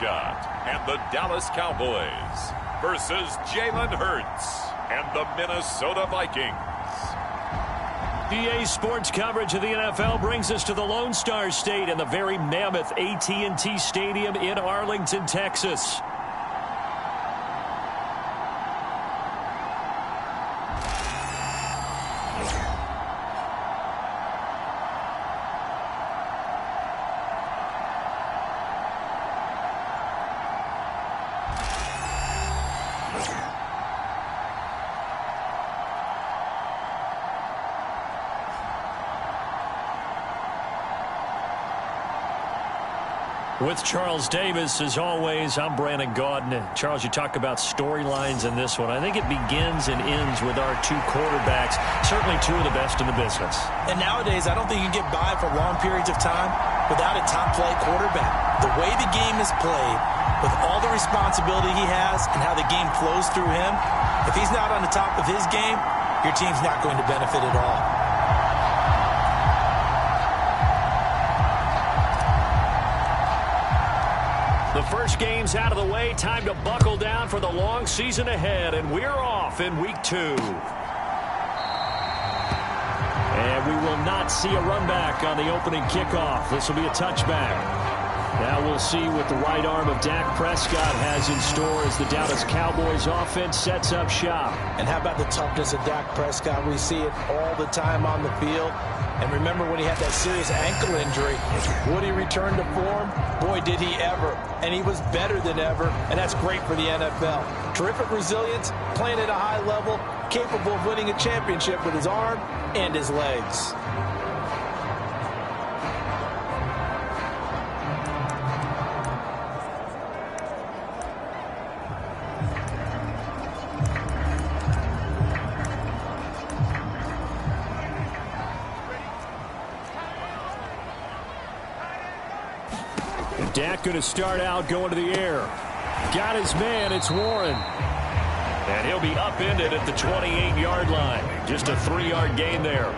And the Dallas Cowboys versus Jalen Hurts and the Minnesota Vikings. EA Sports coverage of the NFL brings us to the Lone Star State and the very mammoth AT&T Stadium in Arlington, Texas. With Charles Davis, as always, I'm Brandon Gaudin. Charles, you talk about storylines in this one. I think it begins and ends with our two quarterbacks, certainly two of the best in the business. And nowadays, I don't think you can get by for long periods of time without a top-flight quarterback. The way the game is played, with all the responsibility he has and how the game flows through him, if he's not on the top of his game, your team's not going to benefit at all. The first game's out of the way. Time to buckle down for the long season ahead, and we're off in week 2. And we will not see a run back on the opening kickoff. This will be a touchback. Now we'll see what the right arm of Dak Prescott has in store as the Dallas Cowboys offense sets up shop. And how about the toughness of Dak Prescott? We see it all the time on the field. And remember when he had that serious ankle injury, would he return to form? Boy, did he ever. And he was better than ever, and that's great for the NFL. Terrific resilience, playing at a high level, capable of winning a championship with his arm and his legs. Dak going to start out going to the air. Got his man. It's Warren. And he'll be upended at the 28-yard line. Just a 3-yard gain there.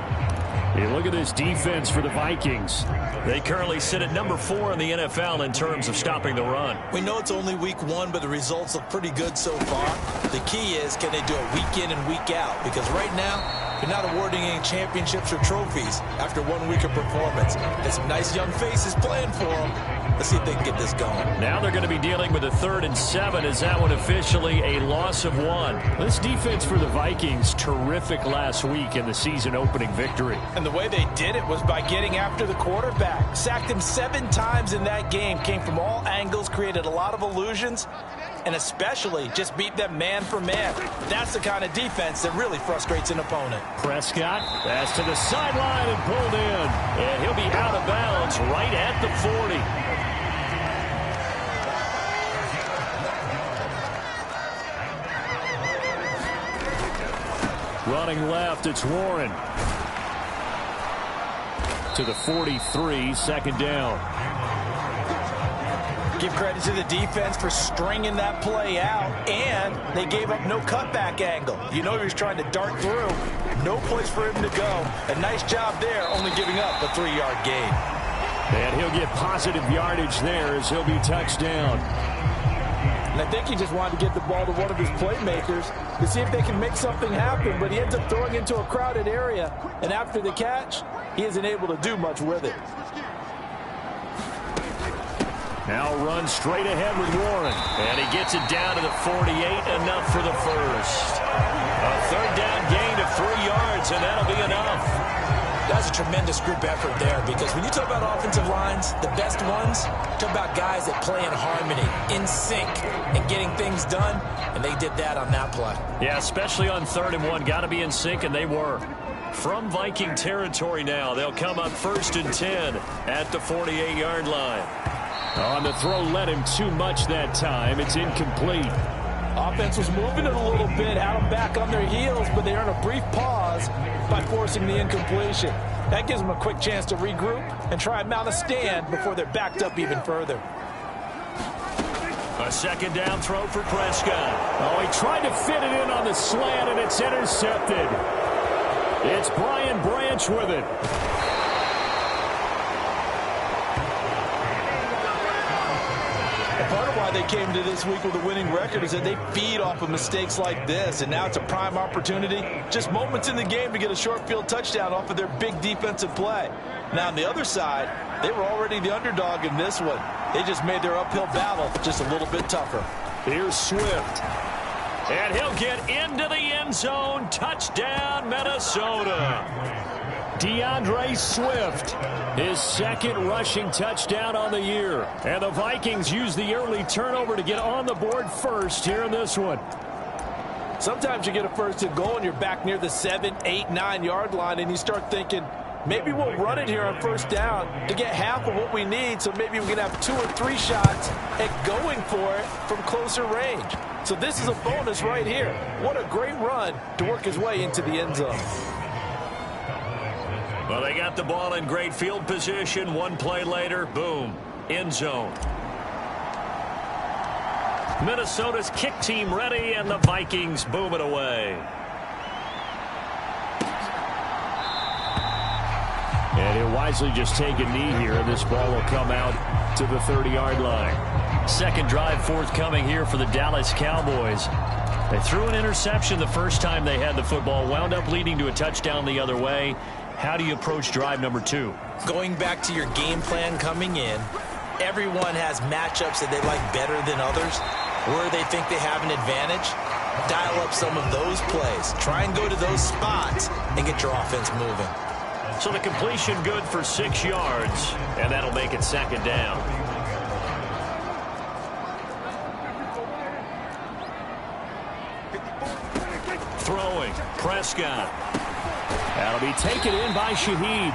Hey, look at this defense for the Vikings. They currently sit at number 4 in the NFL in terms of stopping the run. We know it's only week 1, but the results look pretty good so far. The key is, can they do it week in and week out? Because right now, you're not awarding any championships or trophies after 1 week of performance. Got some nice young faces playing for them. Let's see if they can get this going. Now they're going to be dealing with a 3rd and 7. Is that one officially a loss of 1? This defense for the Vikings, terrific last week in the season opening victory. And the way they did it was by getting after the quarterback. Sacked him 7 times in that game. Came from all angles, created a lot of illusions, and especially just beat them man for man. That's the kind of defense that really frustrates an opponent. Prescott, pass to the sideline and pulled in. And he'll be out of bounds right at the 40. Running left, it's Warren. To the 43, 2nd down. Give credit to the defense for stringing that play out, and they gave up no cutback angle. You know he was trying to dart through. No place for him to go. A nice job there, only giving up a 3-yard gain. And he'll get positive yardage there as he'll be touched down. And I think he just wanted to get the ball to one of his playmakers to see if they can make something happen, but he ends up throwing into a crowded area, and after the catch, he isn't able to do much with it. Now run straight ahead with Warren. And he gets it down to the 48, enough for the first. A 3rd down gain of 3 yards, and that'll be enough. That's a tremendous group effort there, because when you talk about offensive lines, the best ones, talk about guys that play in harmony, in sync, and getting things done, and they did that on that play. Yeah, especially on 3rd and 1. Got to be in sync, and they were. From Viking territory now, they'll come up 1st and 10 at the 48-yard line. On the throw, led him too much that time. It's incomplete. Offense was moving it a little bit, had them back on their heels, but they earned a brief pause by forcing the incompletion. That gives them a quick chance to regroup and try and mount a stand before they're backed up even further. A 2nd down throw for Prescott. Oh, he tried to fit it in on the slant, and it's intercepted. It's Brian Branch with it. And part of why they came to this week with a winning record, is that they feed off of mistakes like this, and now it's a prime opportunity. Just moments in the game to get a short field touchdown off of their big defensive play. Now, on the other side, they were already the underdog in this one. They just made their uphill battle just a little bit tougher. Here's Swift. And he'll get into the end zone. Touchdown, Minnesota. DeAndre Swift, his second rushing touchdown on the year. And the Vikings use the early turnover to get on the board first here in this one. Sometimes you get a first and goal and you're back near the 7, 8, 9-yard line, and you start thinking, maybe we'll run it here on first down to get half of what we need, so maybe we can have 2 or 3 shots at going for it from closer range. So this is a bonus right here. What a great run to work his way into the end zone. Well, they got the ball in great field position. One play later, boom, end zone. Minnesota's kick team ready, and the Vikings boom it away. And he'll wisely just take a knee here, and this ball will come out to the 30-yard line. Second drive forthcoming here for the Dallas Cowboys. They threw an interception the first time they had the football, wound up leading to a touchdown the other way. How do you approach drive number 2? Going back to your game plan coming in, everyone has matchups that they like better than others, where they think they have an advantage. Dial up some of those plays. Try and go to those spots and get your offense moving. So the completion good for 6 yards, and that'll make it second down. Throwing, Prescott. That'll be taken in by Shaheed.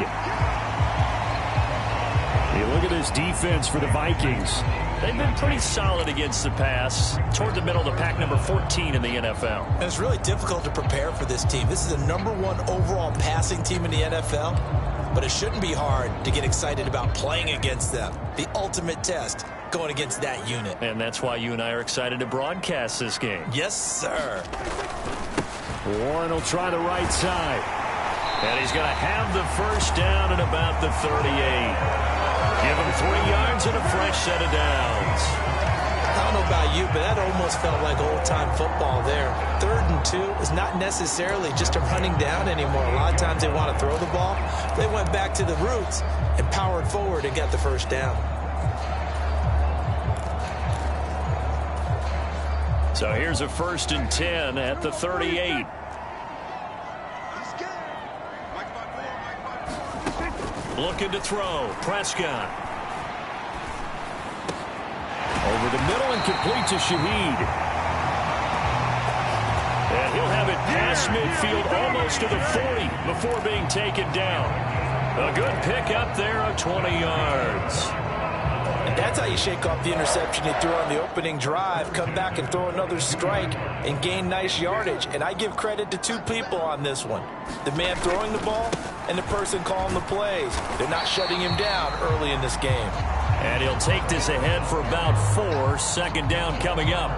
You look at this defense for the Vikings. They've been pretty solid against the pass. Toward the middle of the pack, number 14 in the NFL. And it's really difficult to prepare for this team. This is the #1 overall passing team in the NFL. But it shouldn't be hard to get excited about playing against them. The ultimate test going against that unit. And that's why you and I are excited to broadcast this game. Yes, sir. Warren will try the right side. And he's going to have the first down at about the 38. Give him 3 yards and a fresh set of downs. I don't know about you, but that almost felt like old-time football there. 3rd and 2 is not necessarily just a running down anymore. A lot of times they want to throw the ball. They went back to the roots and powered forward and got the first down. So here's a 1st and 10 at the 38. Looking to throw. Prescott. Over the middle and complete to Shaheed. And he'll have it past midfield almost to the 40 before being taken down. A good pickup there of 20 yards. And that's how you shake off the interception he threw on the opening drive. Come back and throw another strike and gain nice yardage. And I give credit to 2 people on this one. The man throwing the ball and the person calling the plays. They're not shutting him down early in this game. And he'll take this ahead for about 4. Second down coming up.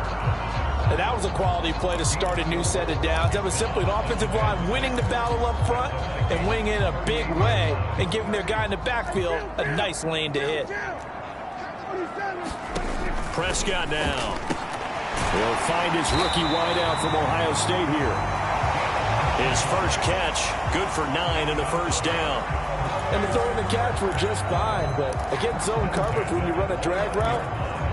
And that was a quality play to start a new set of downs. That was simply an offensive line winning the battle up front and winning in a big way and giving their guy in the backfield a nice lane to hit. Prescott now. He'll find his rookie wideout from Ohio State here. His first catch, good for 9 and a first down. And the throw and the catch were just fine, but against zone coverage, when you run a drag route,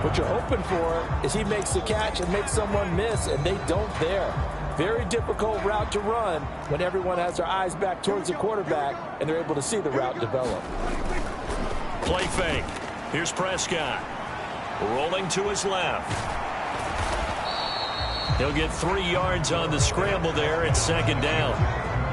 what you're hoping for is he makes the catch and makes someone miss, and they don't there. Very difficult route to run when everyone has their eyes back towards the quarterback and they're able to see the route develop. Play fake. Here's Prescott. Rolling to his left. He'll get 3 yards on the scramble there at second down.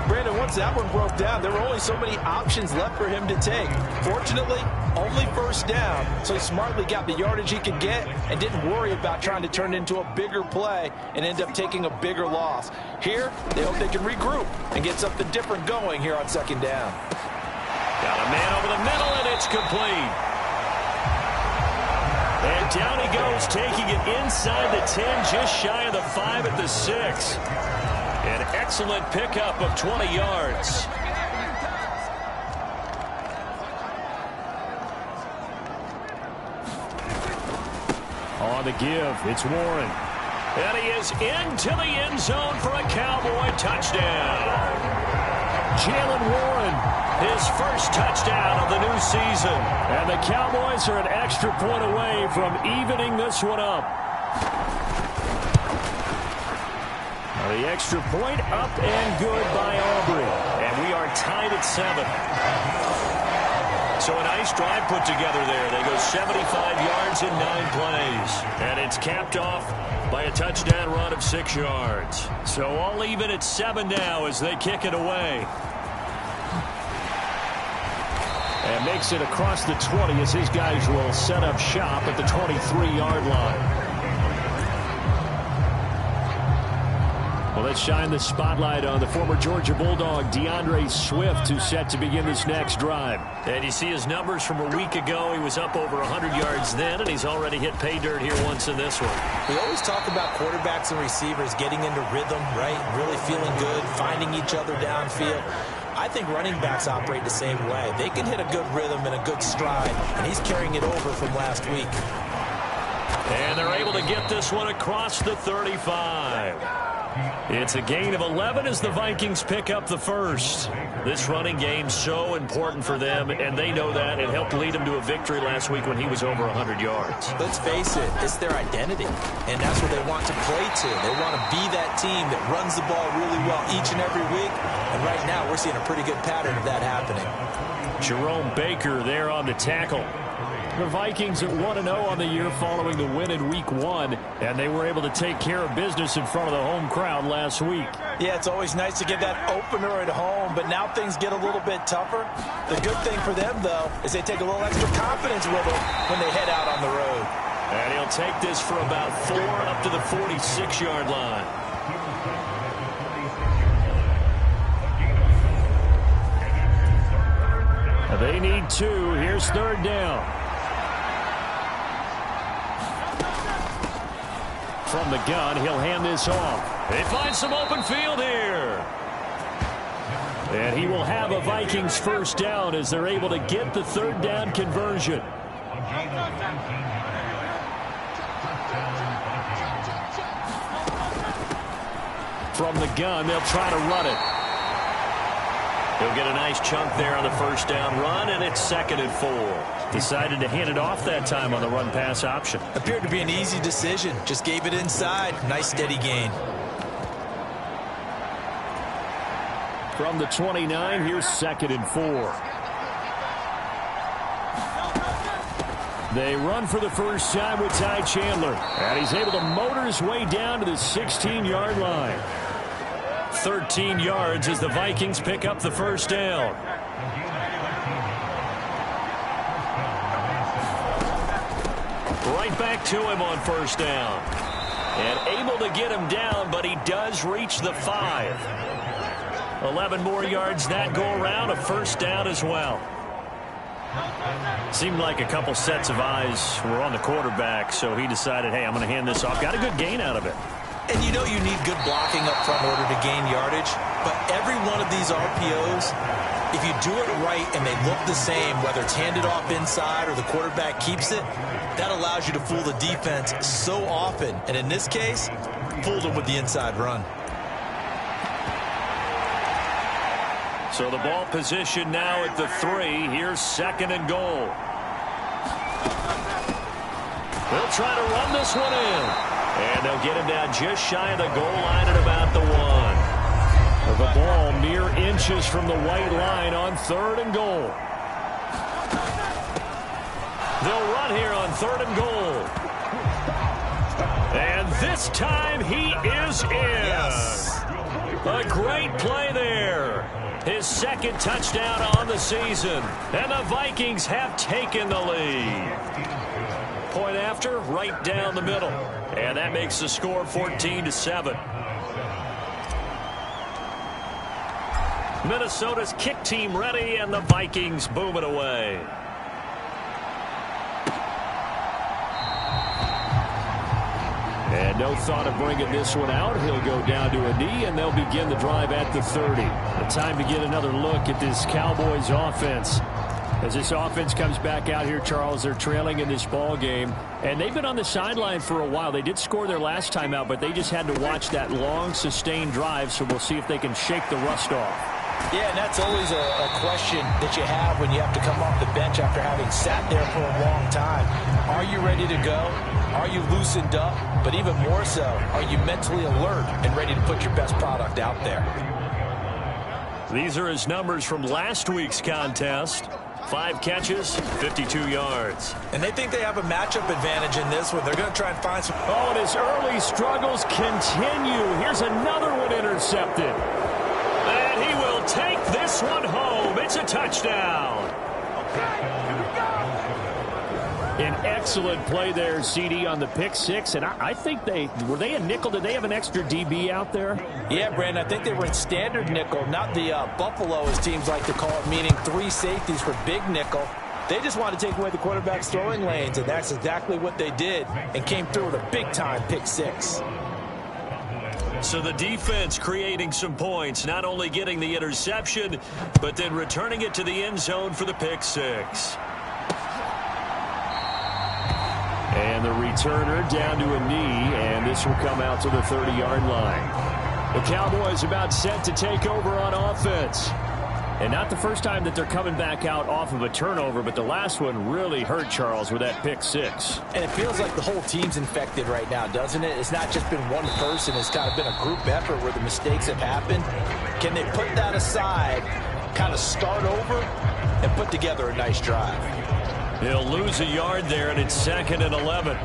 Brandon, once that one broke down, there were only so many options left for him to take. Fortunately, only first down, so he smartly got the yardage he could get and didn't worry about trying to turn it into a bigger play and end up taking a bigger loss. Here, they hope they can regroup and get something different going here on second down. Got a man over the middle, and it's complete. And down he goes, taking it inside the 10, just shy of the 5 at the 6. An excellent pickup of 20 yards. On the give, it's Warren. And he is into the end zone for a Cowboy touchdown. Jaylen Warren, his first touchdown of the new season. And the Cowboys are an extra point away from evening this one up. The extra point up and good by Aubrey. And we are tied at 7. So a nice drive put together there. They go 75 yards in 9 plays. And it's capped off by a touchdown run of 6 yards. So all even at 7 now as they kick it away. And makes it across the 20 as his guys will set up shop at the 23-yard line. Well, let's shine the spotlight on the former Georgia Bulldog, DeAndre Swift, who's set to begin this next drive. And you see his numbers from a week ago. He was up over 100 yards then, and he's already hit pay dirt here once in this one. We always talk about quarterbacks and receivers getting into rhythm, right? Really feeling good, finding each other downfield. I think running backs operate the same way. They can hit a good rhythm and a good stride, and he's carrying it over from last week. And they're able to get this one across the 35. It's a gain of 11 as the Vikings pick up the first. This running game so important for them, and they know that. It helped lead them to a victory last week when he was over 100 yards. Let's face it, it's their identity, and that's what they want to play to. They want to be that team that runs the ball really well each and every week, and right now we're seeing a pretty good pattern of that happening. Jerome Baker there on the tackle. The Vikings at 1-0 on the year following the win in Week 1, and they were able to take care of business in front of the home crowd last week. Yeah, it's always nice to get that opener at home, but now things get a little bit tougher. The good thing for them, though, is they take a little extra confidence with them when they head out on the road. And he'll take this for about 4 up to the 46-yard line. They need 2. Here's 3rd down. From the gun, he'll hand this off. They find some open field here. And he will have a Vikings first down as they're able to get the 3rd down conversion. From the gun, they'll try to run it. He'll get a nice chunk there on the first down run, and it's 2nd and 4. Decided to hand it off that time on the run-pass option. Appeared to be an easy decision. Just gave it inside. Nice steady gain. From the 29, here's 2nd and 4. They run for the first time with Ty Chandler. And he's able to motor his way down to the 16-yard line. 13 yards as the Vikings pick up the first down. Right back to him on first down. And able to get him down, but he does reach the 5. 11 more yards that go around, a first down as well. Seemed like a couple sets of eyes were on the quarterback, so he decided, hey, I'm going to hand this off. Got a good gain out of it. And you know you need good blocking up front in order to gain yardage. But every one of these RPOs, if you do it right and they look the same, whether it's handed off inside or the quarterback keeps it, that allows you to fool the defense so often. And in this case, fooled them with the inside run. So the ball position now at the 3. Here's 2nd and goal. They'll try to run this one in. And they'll get him down just shy of the goal line at about the 1. The ball mere inches from the white line on 3rd and goal. They'll run here on 3rd and goal. And this time he is in. Yes. A great play there. His 2nd touchdown on the season. And the Vikings have taken the lead. Point after, right down the middle. And that makes the score 14-7. Minnesota's kick team ready, and the Vikings boom it away. And no thought of bringing this one out. He'll go down to a knee, and they'll begin the drive at the 30. The time to get another look at this Cowboys offense. As this offense comes back out here, Charles, they're trailing in this ball game, and they've been on the sideline for a while. They did score their last time out, but they just had to watch that long, sustained drive, so we'll see if they can shake the rust off. Yeah, and that's always a question that you have when you have to come off the bench after having sat there for a long time. Are you ready to go? Are you loosened up? But even more so, are you mentally alert and ready to put your best product out there? These are his numbers from last week's contest. 5 catches, 52 yards. And they think they have a matchup advantage in this one. They're going to try and find some... Oh, and his early struggles continue. Here's another one intercepted. And he will take this one home. It's a touchdown. An excellent play there, CD, on the pick six. And I think were they a nickel? Did they have an extra DB out there? Yeah, Brandon, I think they were in standard nickel, not the Buffalo, as teams like to call it, meaning 3 safeties for big nickel. They just want to take away the quarterback's throwing lanes, and that's exactly what they did, and came through with a big-time pick six. So the defense creating some points, not only getting the interception, but then returning it to the end zone for the pick six. And the returner down to a knee, and this will come out to the 30-yard line. The Cowboys about set to take over on offense. And not the first time that they're coming back out off of a turnover, but the last one really hurt, Charles, with that pick six. And it feels like the whole team's infected right now, doesn't it? It's not just been one person. It's kind of been a group effort where the mistakes have happened. Can they put that aside, kind of start over, and put together a nice drive? He'll lose a yard there, and it's 2nd and 11.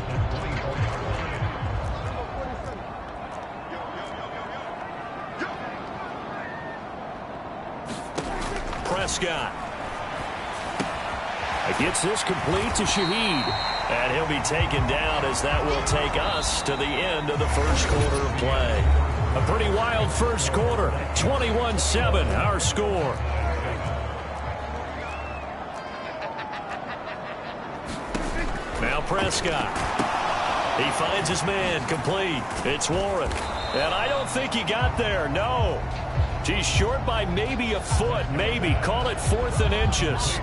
Prescott gets this complete to Shaheed. And he'll be taken down as that will take us to the end of the first quarter of play. A pretty wild first quarter. 21-7, our score. Now Prescott. He finds his man complete. It's Warren. And I don't think he got there. No. He's short by maybe a foot. Maybe. Call it 4th and inches.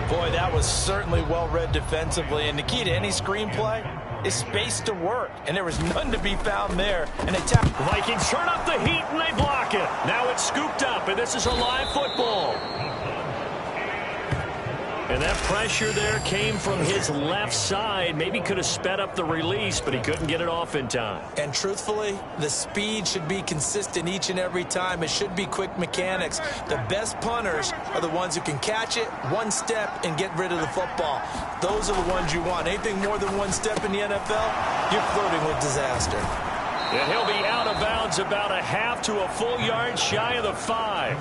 Boy, that was certainly well read defensively. And the key to any screenplay is space to work. And there was none to be found there. And they tap. The Vikings turn up the heat and they block it. Now it's scooped up, and this is a live football. And that pressure there came from his left side. Maybe could have sped up the release, but he couldn't get it off in time. And truthfully, the speed should be consistent each and every time. It should be quick mechanics. The best punters are the ones who can catch it, one step, and get rid of the football. Those are the ones you want. Anything more than one step in the NFL, you're flirting with disaster. And he'll be out of bounds about a half to a full yard shy of the 5.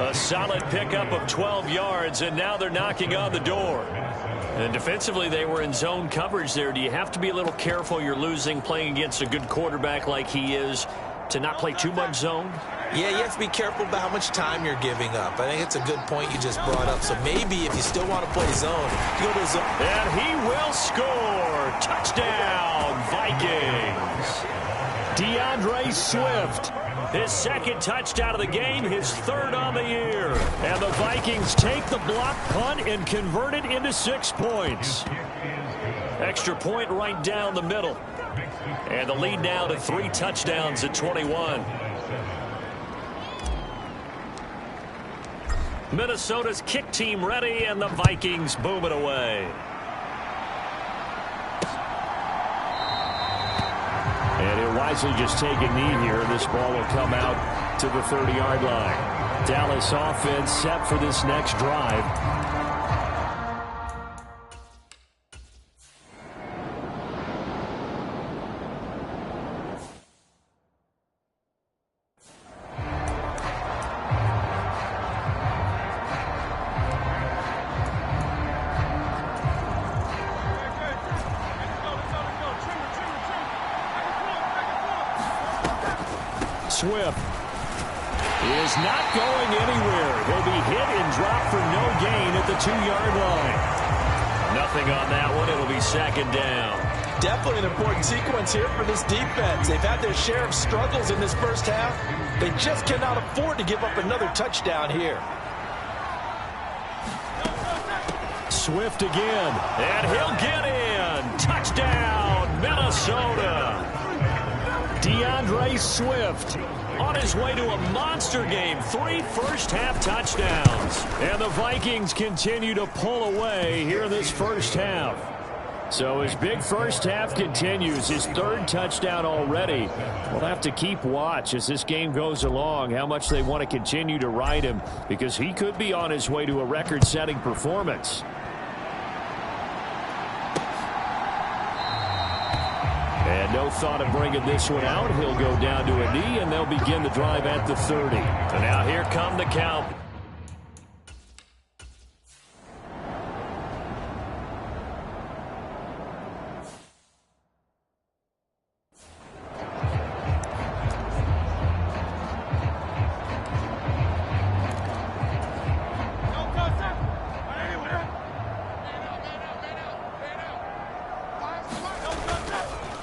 A solid pickup of 12 yards, and now they're knocking on the door. And defensively, they were in zone coverage there. Do you have to be a little careful you're losing playing against a good quarterback like he is to not play too much zone? Yeah, you have to be careful about how much time you're giving up. I think it's a good point you just brought up. So maybe if you still want to play zone, go to zone. And he will score. Touchdown, Vikings. DeAndre Swift. His 2nd touchdown of the game, his 3rd on the year. And the Vikings take the block punt and convert it into 6 points. Extra point right down the middle. And the lead now to 3 touchdowns at 21. Minnesota's kick team ready, and the Vikings boom it away. And he'll wisely just take a knee here. This ball will come out to the 30-yard line. Dallas offense set for this next drive. Swift is not going anywhere. He'll be hit and dropped for no gain at the 2-yard line. Nothing on that one. It'll be 2nd down. Definitely an important sequence here for this defense. They've had their share of struggles in this first half. They just cannot afford to give up another touchdown here. Swift again. And he'll get in. Touchdown, Minnesota. DeAndre Swift on his way to a monster game. 3 first-half touchdowns. And the Vikings continue to pull away here in this first half. So his big first half continues. His 3rd touchdown already. We'll have to keep watch as this game goes along, how much they want to continue to ride him, because he could be on his way to a record-setting performance. And no thought of bringing this one out. He'll go down to a knee, and they'll begin the drive at the 30. And now here come the Cowboys.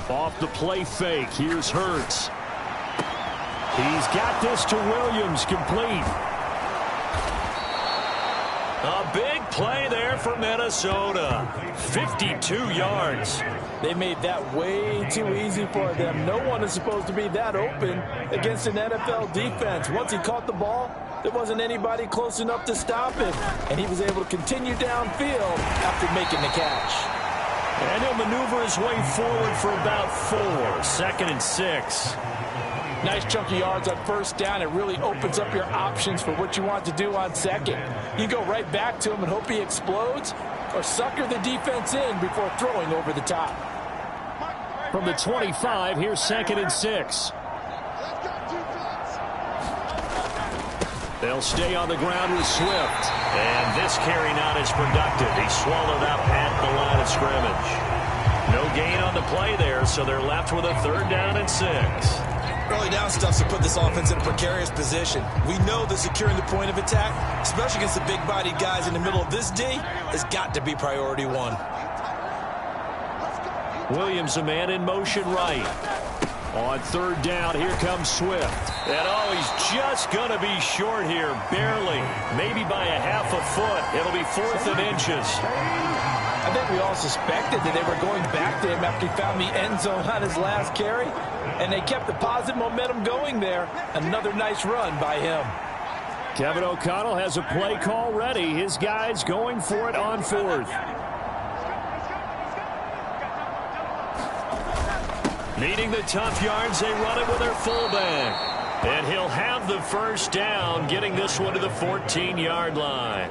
Off the play fake. Here's Hurts. He's got this to Williams, complete. A big play there for Minnesota. 52 yards. They made that way too easy for them. No one is supposed to be that open against an NFL defense. Once he caught the ball, there wasn't anybody close enough to stop him. And he was able to continue downfield after making the catch. And he'll maneuver his way forward for about 4. 2nd and 6. Nice chunky yards on first down. It really opens up your options for what you want to do on second. You go right back to him and hope he explodes, or sucker the defense in before throwing over the top. From the 25, here's 2nd and 6. They'll stay on the ground with Swift. And this carry not as productive. He's swallowed up at the line of scrimmage. No gain on the play there, so they're left with a 3rd down and 6. Early down stuff's to put this offense in a precarious position. We know that securing the point of attack, especially against the big-bodied guys in the middle of this D, has got to be priority 1. Williams, a man in motion right. On 3rd down, here comes Swift. And he's just going to be short here, barely. Maybe by a half a foot. It'll be 4th and inches. I think we all suspected that they were going back to him after he found the end zone on his last carry. And they kept the positive momentum going there. Another nice run by him. Kevin O'Connell has a play call ready. His guys going for it on 4th. Needing the tough yards, they run it with their fullback. And he'll have the first down, getting this one to the 14-yard line.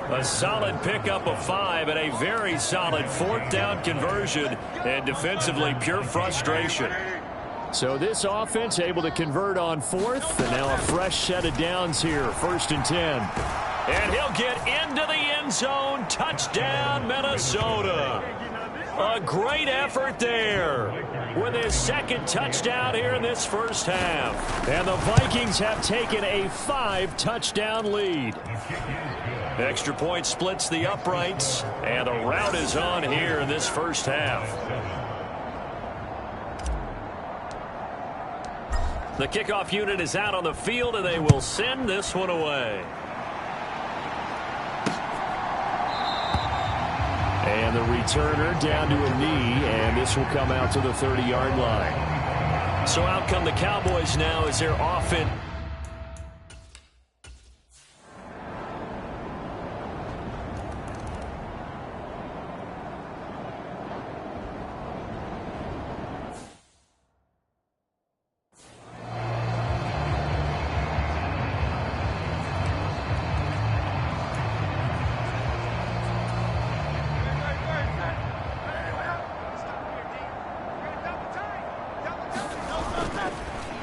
A solid pickup of 5 and a very solid 4th down conversion. And defensively, pure frustration. So this offense able to convert on 4th. And now a fresh set of downs here, 1st and 10. And he'll get into the end zone. Touchdown, Minnesota. A great effort there with his 2nd touchdown here in this first half. And the Vikings have taken a 5-touchdown lead. Extra point splits the uprights, and the rout is on here in this first half. The kickoff unit is out on the field, and they will send this one away. And the returner down to a knee, and this will come out to the 30-yard line. So out come the Cowboys now as their offense.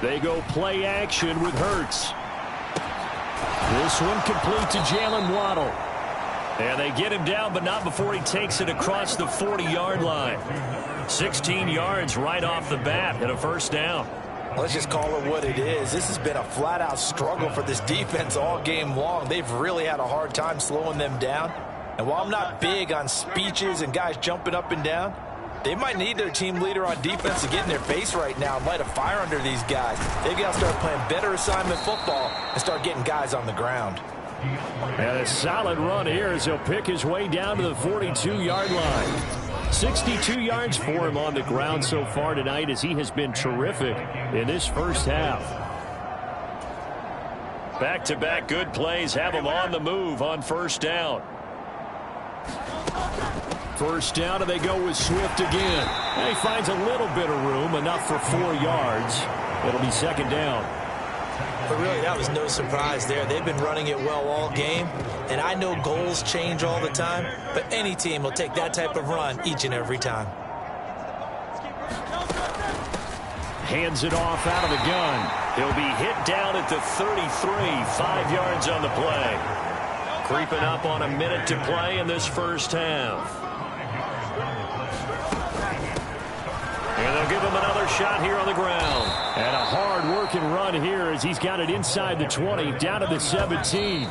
They go play action with Hurts. This one complete to Jalen Waddle. And they get him down, but not before he takes it across the 40-yard line. 16 yards right off the bat and a first down. Let's just call it what it is. This has been a flat-out struggle for this defense all game long. They've really had a hard time slowing them down. And while I'm not big on speeches and guys jumping up and down, they might need their team leader on defense to get in their face right now and light a fire under these guys. They've got to start playing better assignment football and start getting guys on the ground. And a solid run here as he'll pick his way down to the 42-yard line. 62 yards for him on the ground so far tonight as he has been terrific in this first half. Back-to-back good plays have him on the move on first down. First down, and they go with Swift again. And he finds a little bit of room, enough for 4 yards. It'll be second down. But really, that was no surprise there. They've been running it well all game, and I know goals change all the time, but any team will take that type of run each and every time. Hands it off out of the gun. He'll be hit down at the 33, 5 yards on the play. Creeping up on a minute to play in this first half. And they'll give him another shot here on the ground. And a hard-working run here as he's got it inside the 20, down to the 17.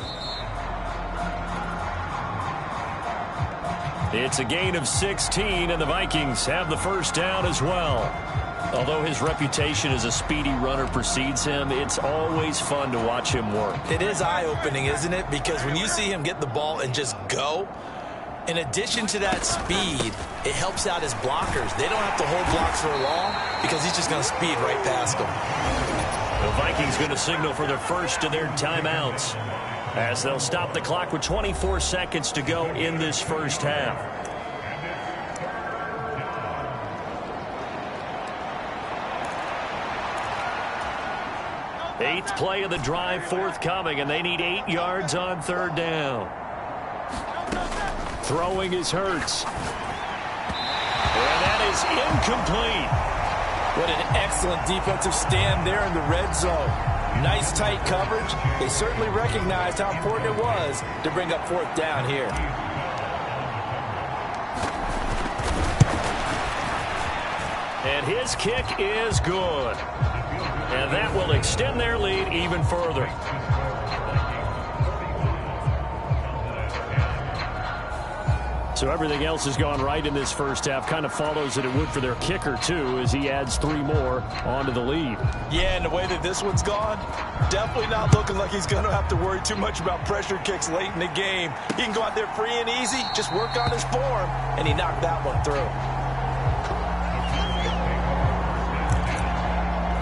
It's a gain of 16, and the Vikings have the first down as well. Although his reputation as a speedy runner precedes him, it's always fun to watch him work. It is eye-opening, isn't it? Because when you see him get the ball and just go, in addition to that speed, it helps out his blockers. They don't have to hold blocks for long because he's just going to speed right past them. The Vikings going to signal for their first of their timeouts as they'll stop the clock with 24 seconds to go in this first half. Eighth play of the drive forthcoming, and they need 8 yards on third down. Throwing is Hurts. And that is incomplete. What an excellent defensive stand there in the red zone. Nice tight coverage. They certainly recognized how important it was to bring up fourth down here. And his kick is good. And that will extend their lead even further. So everything else has gone right in this first half. Kind of follows that it would for their kicker, too, as he adds 3 more onto the lead. Yeah, and the way that this one's gone, definitely not looking like he's going to have to worry too much about pressure kicks late in the game. He can go out there free and easy, just work on his form, and he knocked that one through.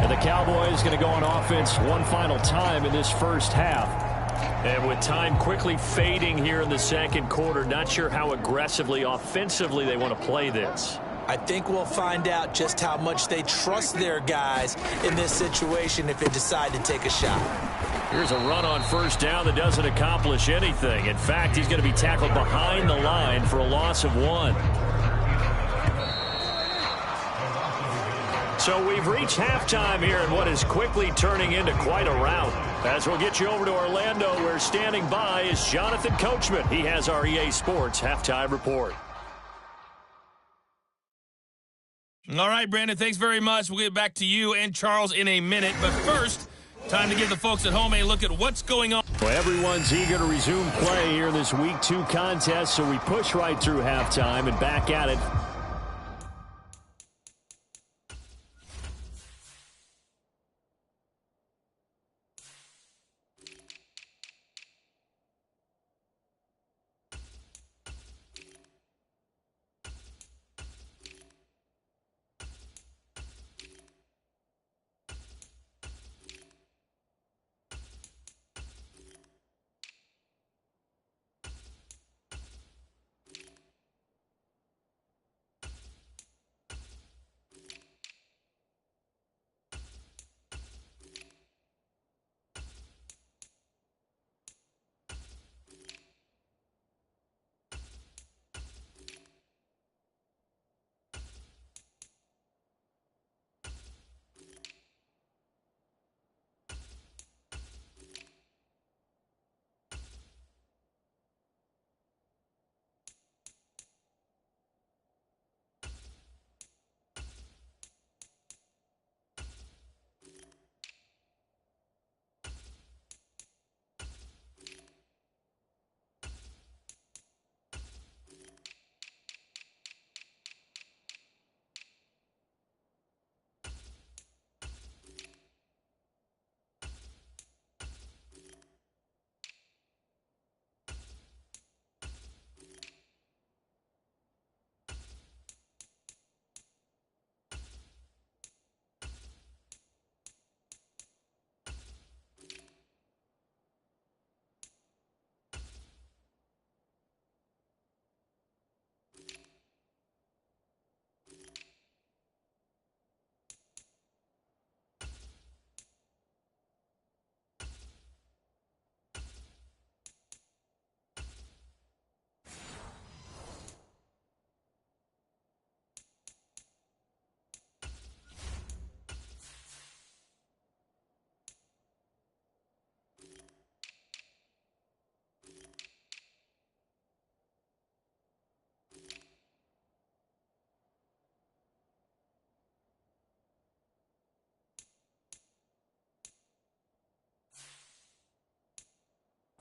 And the Cowboys going to go on offense one final time in this first half. And with time quickly fading here in the second quarter, not sure how aggressively, offensively they want to play this. I think we'll find out just how much they trust their guys in this situation if they decide to take a shot. Here's a run on first down that doesn't accomplish anything. In fact, he's going to be tackled behind the line for a loss of 1. So we've reached halftime here in what is quickly turning into quite a rout. As we'll get you over to Orlando, where standing by is Jonathan Coachman. He has our EA Sports halftime report. All right, Brandon, thanks very much. We'll get back to you and Charles in a minute. But first, time to give the folks at home a look at what's going on. Well, everyone's eager to resume play here in this Week 2 contest, so we push right through halftime and back at it.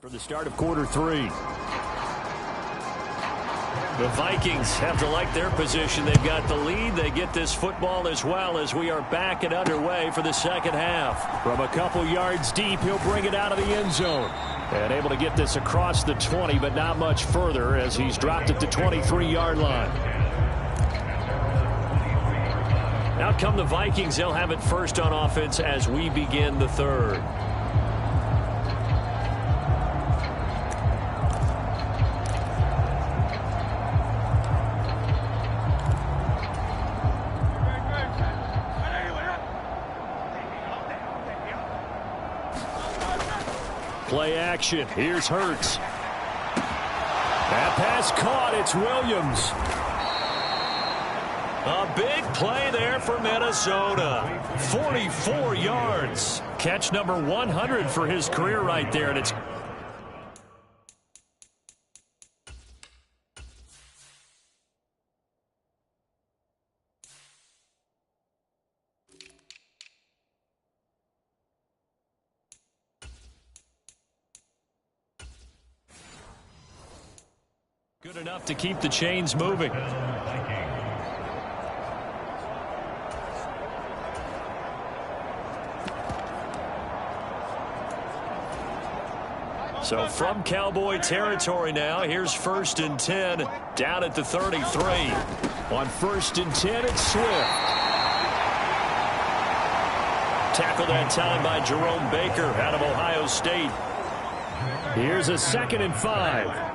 For the start of quarter 3. The Vikings have to like their position. They've got the lead. They get this football as well as we are back and underway for the second half. From a couple yards deep, he'll bring it out of the end zone. And able to get this across the 20, but not much further as he's dropped it to 23-yard line. Out come the Vikings. They'll have it first on offense as we begin the third. Play action. Here's Hurts. That pass caught. It's Williams. A big play there for Minnesota. 44 yards. Catch number 100 for his career right there. And it's good enough to keep the chains moving. So from Cowboy territory now, here's 1st and 10 down at the 33. On 1st and 10, it's Swift. Tackled that time by Jerome Baker out of Ohio State. Here's a 2nd and 5.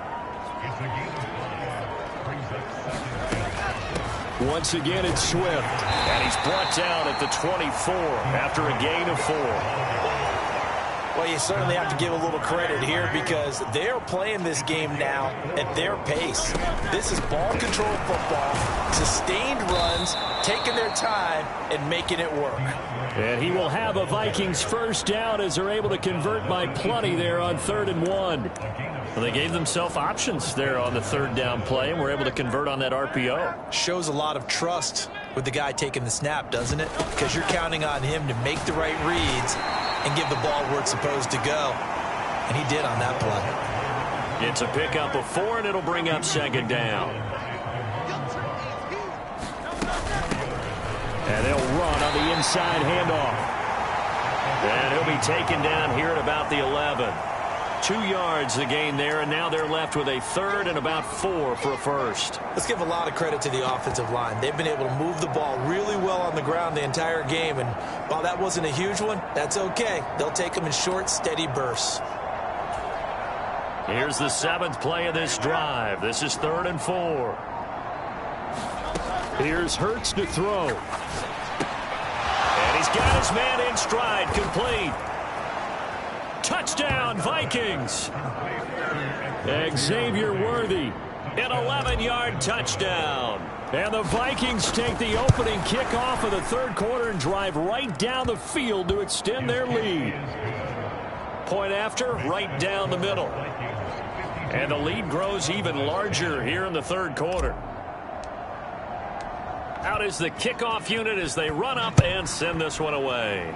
Once again, it's Swift. And he's brought down at the 24 after a gain of 4. Well, you certainly have to give a little credit here because they're playing this game now at their pace. This is ball control football, sustained runs, taking their time and making it work. And he will have a Vikings first down as they're able to convert by plenty there on 3rd and 1. Well, they gave themselves options there on the 3rd down play and were able to convert on that RPO. Shows a lot of trust with the guy taking the snap, doesn't it? Because you're counting on him to make the right reads and give the ball where it's supposed to go. And he did on that play. It's a pickup of 4, and it'll bring up 2nd down. And they'll run on the inside handoff. And he'll be taken down here at about the 11. 2 yards the gain there, and now they're left with a 3rd and about 4 for a first. Let's give a lot of credit to the offensive line. They've been able to move the ball really well on the ground the entire game, and while that wasn't a huge one, that's okay. They'll take them in short, steady bursts. Here's the 7th play of this drive. This is 3rd and 4. Here's Hurts to throw. And he's got his man in stride, complete. Touchdown, Vikings. Xavier Worthy, an 11-yard touchdown. And the Vikings take the opening kickoff of the 3rd quarter and drive right down the field to extend their lead. Point after, right down the middle. And the lead grows even larger here in the 3rd quarter. Out is the kickoff unit as they run up and send this one away.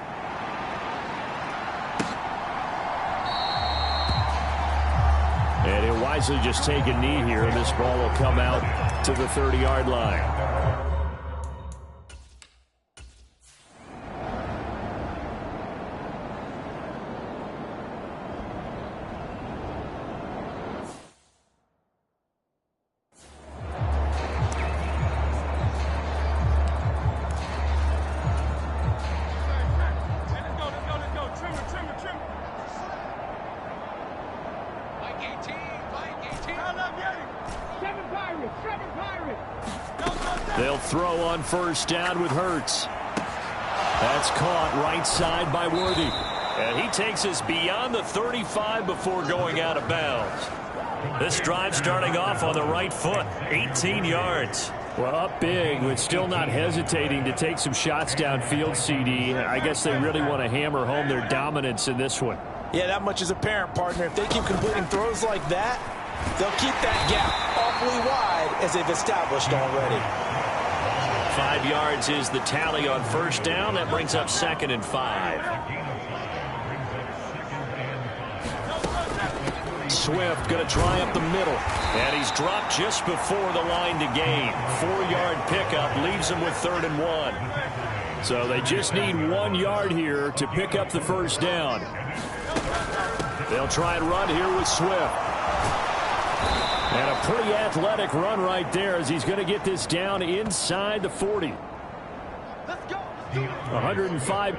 And he'll wisely just take a knee here, and this ball will come out to the 30-yard line. They'll throw on 1st down with Hurts. That's caught right side by Worthy. And he takes us beyond the 35 before going out of bounds. This drive starting off on the right foot, 18 yards. Well, up big, but still not hesitating to take some shots downfield, CD. I guess they really want to hammer home their dominance in this one. Yeah, that much is apparent, partner. If they keep completing throws like that, they'll keep that gap awfully wide as they've established already. 5 yards is the tally on 1st down. That brings up 2nd and 5. Swift going to try up the middle. And he's dropped just before the line to gain. 4-yard pickup leaves him with 3rd and 1. So they just need 1 yard here to pick up the first down. They'll try and run here with Swift. And a pretty athletic run right there as he's going to get this down inside the 40. 105.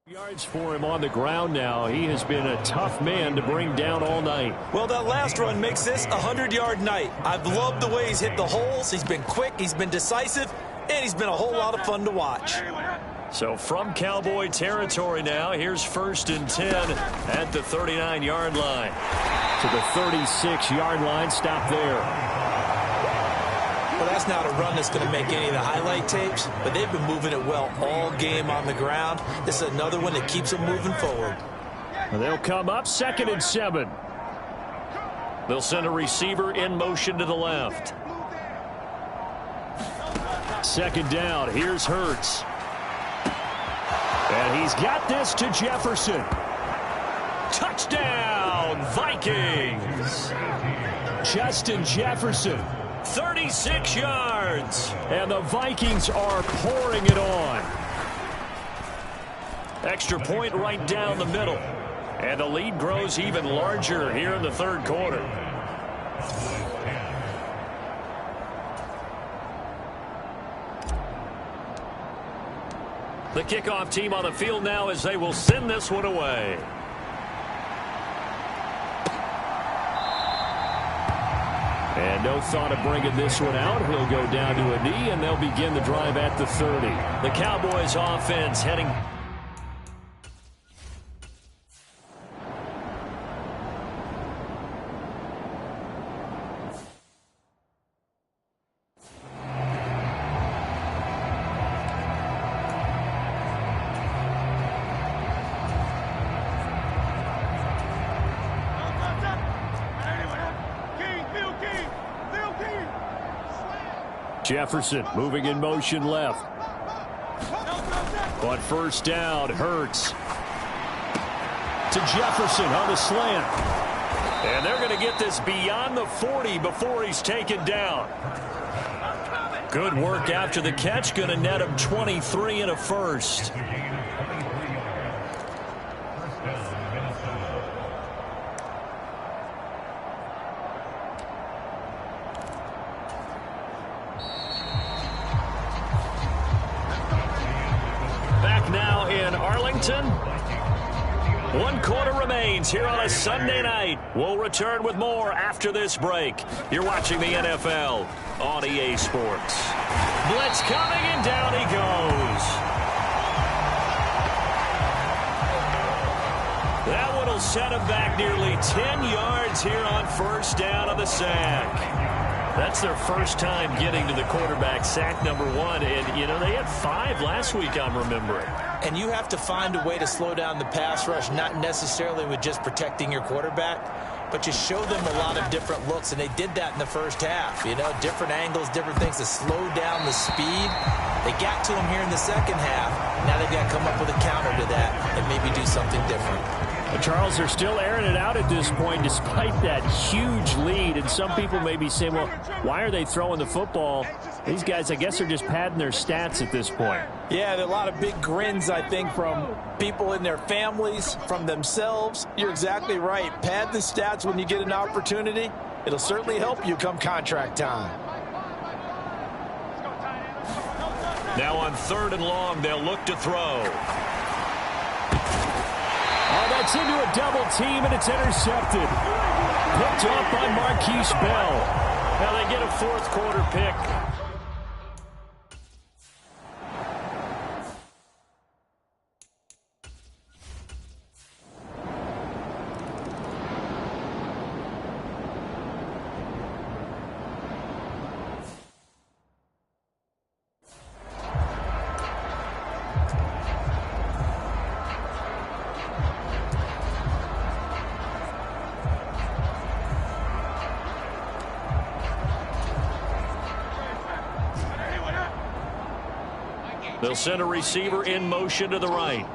Yards for him on the ground now. He has been a tough man to bring down all night. Well, that last run makes this a 100-yard night. I've loved the way he's hit the holes. He's been quick, he's been decisive, and he's been a whole lot of fun to watch. So from Cowboy territory now, here's 1st and 10 at the 39-yard line. To the 36-yard line, stop there. Well, that's not a run that's going to make any of the highlight tapes, but they've been moving it well all game on the ground. This is another one that keeps them moving forward. They'll come up 2nd and 7. They'll send a receiver in motion to the left. 2nd down. Here's Hurts. And he's got this to Jefferson. Touchdown, Vikings. Justin Jefferson. 36 yards. And the Vikings are pouring it on. Extra point right down the middle. And the lead grows even larger here in the 3rd quarter. The kickoff team on the field now as they will send this one away. And no thought of bringing this one out. He'll go down to a knee, and they'll begin the drive at the 30. The Cowboys offense heading. Jefferson moving in motion left. On 1st down, Hurts. To Jefferson on the slant. And they're going to get this beyond the 40 before he's taken down. Good work after the catch. Going to net him 23 and a first. Arlington. 1 quarter remains here on a Sunday night. We'll return with more after this break. You're watching the NFL on EA Sports. Blitz coming, and down he goes. That one will set him back nearly 10 yards here on 1st down of the sack. That's their first time getting to the quarterback, sack number 1. And, you know, they had 5 last week, I'm remembering. And you have to find a way to slow down the pass rush, not necessarily with just protecting your quarterback, but you show them a lot of different looks, and they did that in the first half. You know, different angles, different things to slow down the speed. They got to him here in the second half. Now they've got to come up with a counter to that and maybe do something different. Well, Charles, they're still airing it out at this point despite that huge lead. And some people may be saying, well, why are they throwing the football? These guys, I guess, are just padding their stats at this point. Yeah, there are a lot of big grins, I think, from people in their families, from themselves. You're exactly right. Pad the stats when you get an opportunity. It'll certainly help you come contract time. Now on 3rd and long, they'll look to throw. Oh, that's into a double team, and it's intercepted. Picked up by Marquise Bell. Now they get a 4th quarter pick. They'll send a receiver in motion to the right.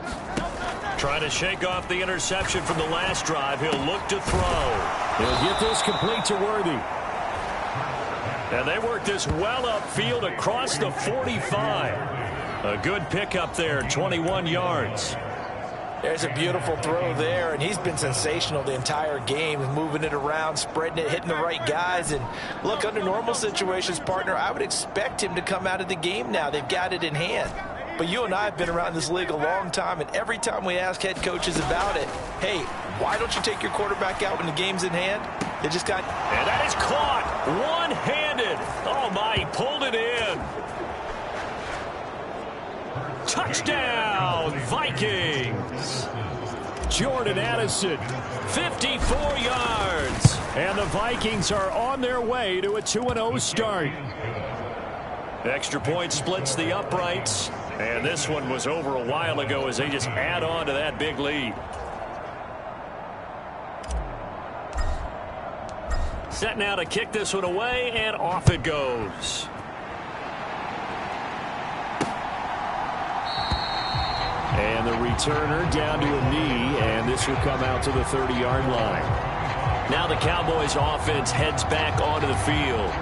Trying to shake off the interception from the last drive. He'll look to throw. He'll get this complete to Worthy. And they work this well upfield across the 45. A good pickup there, 21 yards. There's a beautiful throw there, and he's been sensational the entire game, moving it around, spreading it, hitting the right guys. And look, under normal situations, partner, I would expect him to come out of the game now. They've got it in hand. But you and I have been around this league a long time, and every time we ask head coaches about it, hey, why don't you take your quarterback out when the game's in hand? They just got... And that is caught one-handed. Oh, my, he pulled it in. Touchdown, Vikings. Jordan Addison, 54 yards. and the Vikings are on their way to a 2-0 start. Extra point splits the uprights, and this one was over a while ago as they just add on to that big lead. Set now to kick this one away, and off it goes. And the returner down to a knee, and this will come out to the 30-yard line. Now the Cowboys offense heads back onto the field.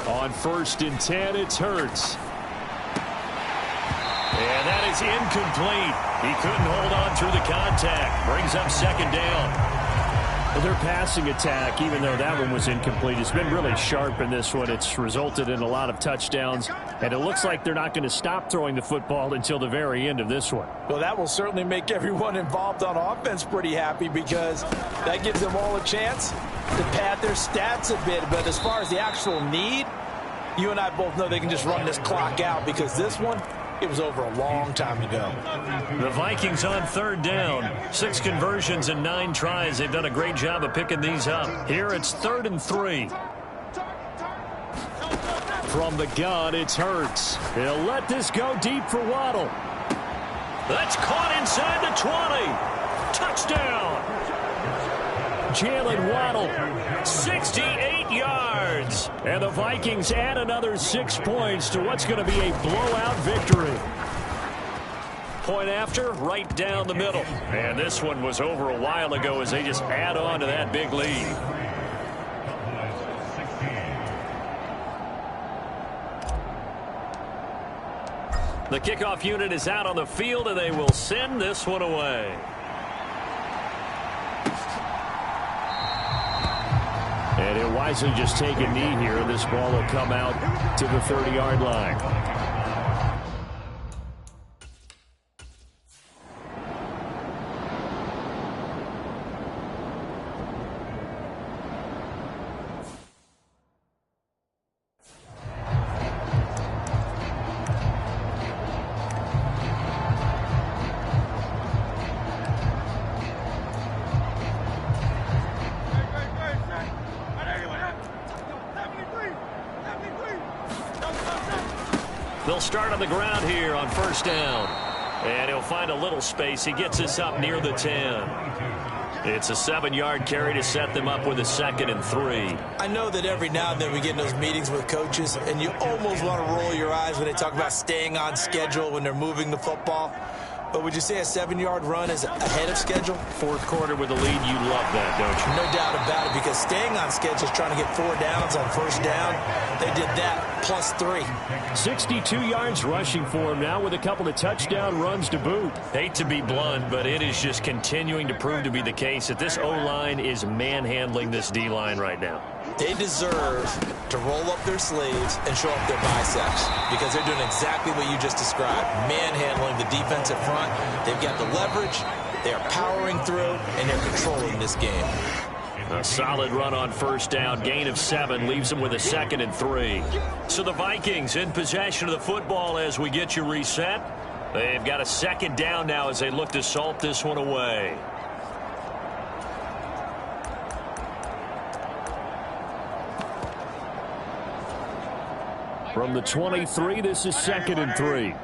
On 1st and 10, it's Hurts. And that is incomplete. He couldn't hold on through the contact. Brings up 2nd down. Well, their passing attack, even though that one was incomplete, has been really sharp in this one. It's resulted in a lot of touchdowns, and it looks like they're not going to stop throwing the football until the very end of this one. Well, that will certainly make everyone involved on offense pretty happy, because that gives them all a chance to pad their stats a bit. But as far as the actual need, you and I both know they can just run this clock out, because this one, it was over a long time ago. The Vikings on 3rd down. 6 conversions and 9 tries. They've done a great job of picking these up. Here it's 3rd and 3. From the gun, it's Hurts. He'll let this go deep for Waddle. That's caught inside the 20. Touchdown. Jalen Waddle, 68 yards. and the Vikings add another 6 points to what's going to be a blowout victory. Point after, right down the middle. And this one was over a while ago as they just add on to that big lead. The kickoff unit is out on the field, and they will send this one away. And he'll wisely just take a knee here. This ball will come out to the 30-yard line. They'll start on the ground here on 1st down. And he'll find a little space. He gets us up near the 10. It's a 7-yard carry to set them up with a 2nd and 3. I know that every now and then we get in those meetings with coaches, and you almost want to roll your eyes when they talk about staying on schedule when they're moving the football. But would you say a 7-yard run is ahead of schedule? 4th quarter with a lead, you love that, don't you? No doubt about it, because staying on schedule is trying to get 4 downs on 1st down. They did that plus 3. 62 yards rushing for him now with a couple of touchdown runs to boot. Hate to be blunt, but it is just continuing to prove to be the case that this O-line is manhandling this D-line right now. They deserve to roll up their sleeves and show up their biceps, because they're doing exactly what you just described, manhandling the defensive front. They've got the leverage, they are powering through, and they're controlling this game. A solid run on first down, gain of 7, leaves them with a 2nd and 3. So the Vikings in possession of the football as we get you reset. They've got a 2nd down now as they look to salt this one away. From the 23, this is 2nd and 3.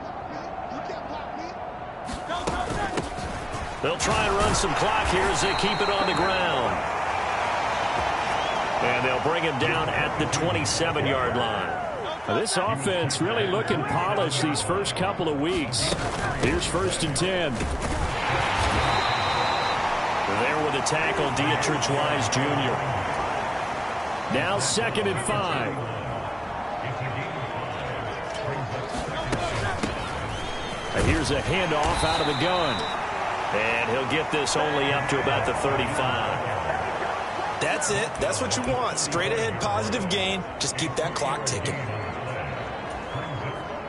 They'll try and run some clock here as they keep it on the ground. And they'll bring him down at the 27-yard line. Now this offense really looking polished these first couple of weeks. Here's 1st and 10. There with a tackle, Dietrich Wise Jr. Now 2nd and 5. And here's a handoff out of the gun. And he'll get this only up to about the 35. That's it. That's what you want. Straight ahead positive gain. Just keep that clock ticking.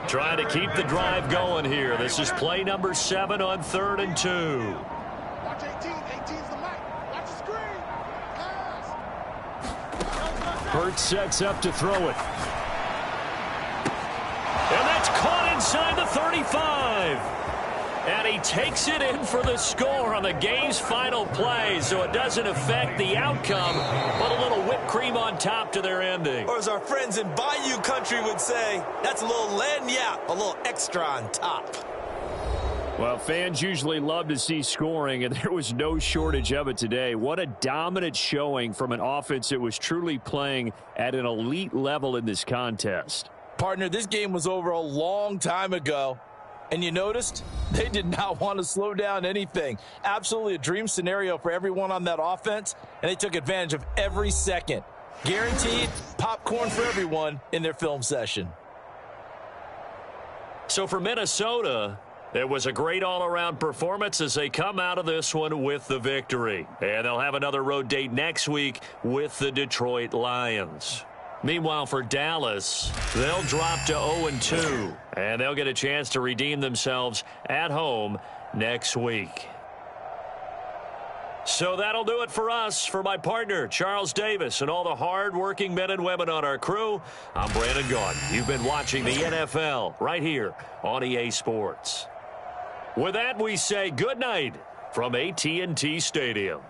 Trying to keep the drive going here. This is play number 7 on 3rd and 2. Watch 18. 18's the mark. Watch the screen. Pass. Burt sets up to throw it. And that's caught inside the 35. And he takes it in for the score on the game's final play, so it doesn't affect the outcome, but a little whipped cream on top to their ending. Or as our friends in Bayou country would say, that's a little lagniappe, a little extra on top. Well, fans usually love to see scoring, and there was no shortage of it today. What a dominant showing from an offense that was truly playing at an elite level in this contest. Partner, this game was over a long time ago. And you noticed they did not want to slow down anything. Absolutely a dream scenario for everyone on that offense, and they took advantage of every second. Guaranteed popcorn for everyone in their film session. So for Minnesota, it was a great all-around performance as they come out of this one with the victory. And they'll have another road date next week with the Detroit Lions. Meanwhile, for Dallas, they'll drop to 0-2, and they'll get a chance to redeem themselves at home next week. So that'll do it for us. For my partner, Charles Davis, and all the hard-working men and women on our crew, I'm Brandon Gaudin. You've been watching the NFL right here on EA Sports. With that, we say good night from AT&T Stadium.